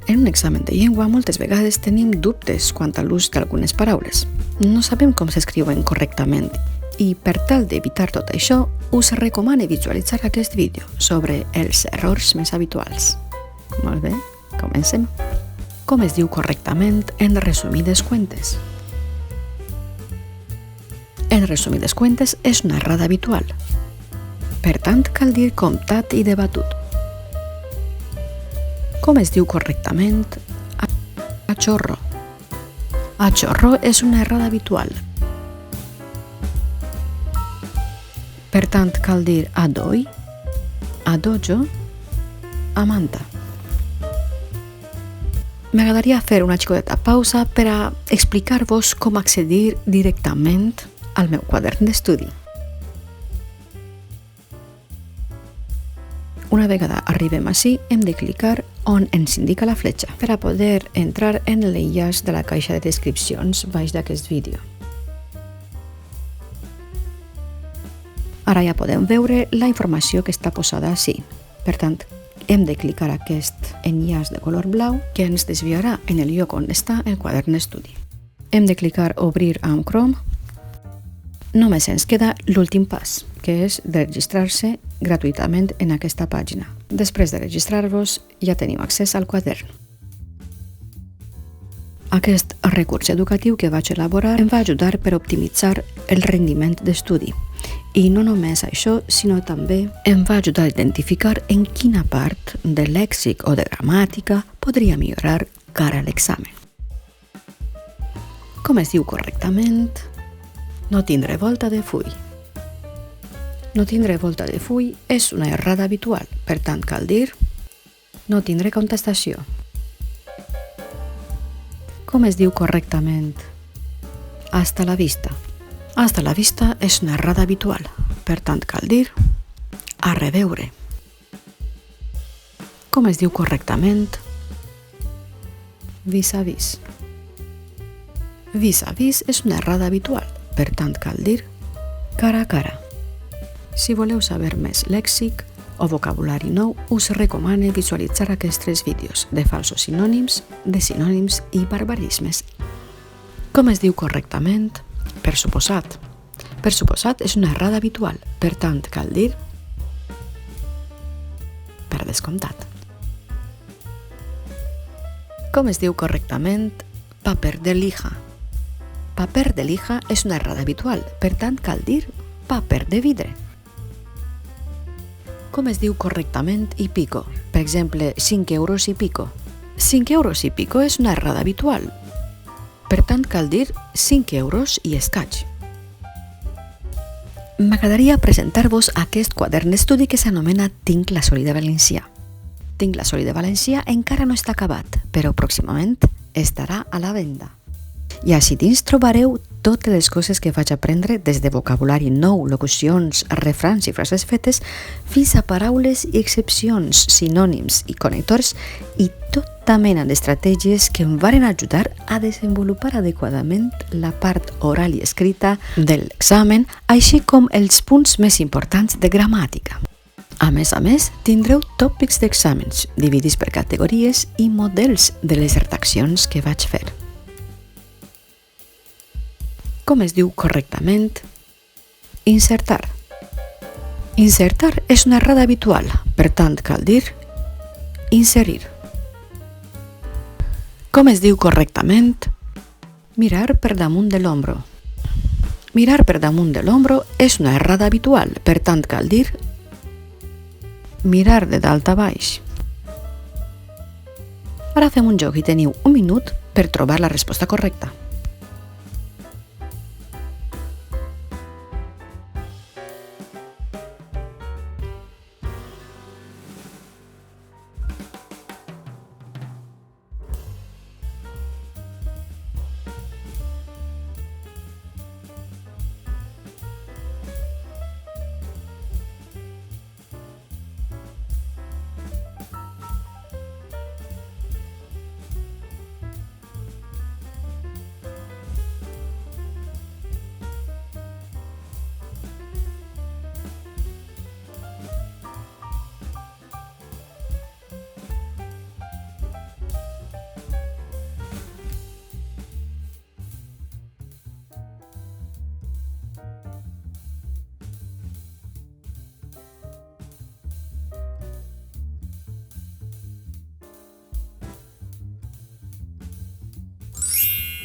En un examen de llengua moltes vegades tenim dubtes quant a l'ús d'algunes paraules. No sabem com s'escriuen correctament i per tal d'evitar tot això us recomano visualitzar aquest vídeo sobre els errors més habituals. Molt bé, comencem. Com es diu correctament en resumides cuentes? En resumides cuentes és una errada habitual. Per tant, cal dir comptat i debatut. Com es diu correctament a chorro? A chorro és una errada habitual. Per tant, cal dir a doi, a dojo, a manta. M'agradaria fer una xicoteta pausa per a explicar-vos com accedir directament al meu quadern d'estudi. Una vegada arribem ací, hem de clicar on ens indica la fletxa per a poder entrar en l'enllaç de la caixa de descripcions baix d'aquest vídeo. Ara ja podem veure la informació que està posada ací. Per tant, hem de clicar aquest enllaç de color blau que ens desviarà en el lloc on està el quadern d'estudi. Hem de clicar obrir amb Chrome. Només ens queda l'últim pas, que és de registrar-se gratuïtament en aquesta pàgina. Després de registrar-vos, ja teniu accés al quadern. Aquest recurs educatiu que vaig elaborar em va ajudar per optimitzar el rendiment d'estudi. I no només això, sinó també em va ajudar a identificar en quina part de lèxic o de gramàtica podria millorar cara a l'examen. Com es diu correctament? No tindre volta de full. No tindre volta de full és una errada habitual, per tant cal dir no tindre contestació. Com es diu correctament? Hasta la vista. Hasta la vista és una errada habitual, per tant cal dir a reveure. Com es diu correctament? Vis a vis. Vis a vis és una errada habitual, per tant cal dir cara a cara. Si voleu saber més lèxic o vocabulari nou, us recomano visualitzar aquests 3 vídeos de falsos sinònims, de sinònims i barbarismes. Com es diu correctament? Per suposat. Per suposat és una errada habitual, per tant cal dir per descomptat. Com es diu correctament? Paper de lija. Paper de lija és una errada habitual, per tant cal dir paper de vidre. Com es diu correctament i pico? Per exemple, 5 euros i pico. 5 euros i pico és una errada habitual, per tant cal dir 5 euros i escaig. M'agradaria presentar-vos aquest quadern d'estudi que s'anomena Tinc la Soli de Valencià. Tinc la Soli de Valencià encara no està acabat, però pròximament estarà a la venda. I així dins trobareu totes les coses que vaig aprendre des de vocabulari nou, locucions, refrans i frases fetes, fins a paraules i excepcions, sinònims i connectors i tota mena d'estratègies que em varen ajudar a desenvolupar adequadament la part oral i escrita de l'examen, així com els punts més importants de gramàtica. A més, tindreu tòpics d'exàmens, dividits per categories i models de les redaccions que vaig fer. Com es diu correctament? Insertar. Insertar és una errada habitual, per tant cal dir inserir. Com es diu correctament? Mirar per damunt de l'ombro. Mirar per damunt de l'ombro és una errada habitual, per tant cal dir mirar de dalt a baix. Ara fem un joc i teniu un minut per trobar la resposta correcta.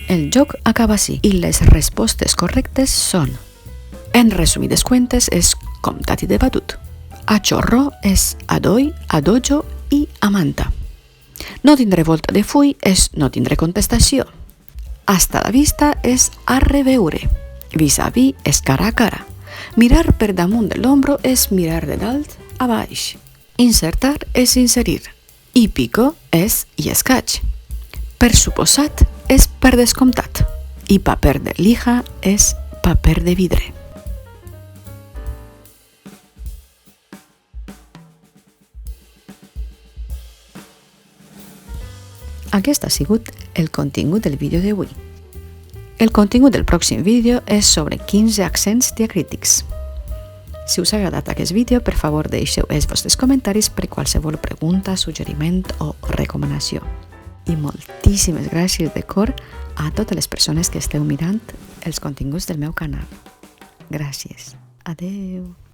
El joc acaba així i les respostes correctes són: en resumides cuentes és comptat i debatut. A Chorro és Adoi, Adojo i Amanta. No tindré volta de full és no tindré contestació. Hasta la vista és a reveure. Vis-a-vis és cara a cara. Mirar per damunt de l'ombro és mirar de dalt a baix. Insertar és inserir. I pico és i escaig. Per suposat és per descomptat. I paper de lija és paper de vidre. Aquest ha sigut el contingut del vídeo d'avui. El contingut del pròxim vídeo és sobre 15 accents diacrítics. Si us ha agradat aquest vídeo, per favor deixeu els vostres comentaris per qualsevol pregunta, suggeriment o recomanació. I moltíssimes gràcies de cor a totes les persones que esteu mirant els continguts del meu canal. Gràcies. Adeu.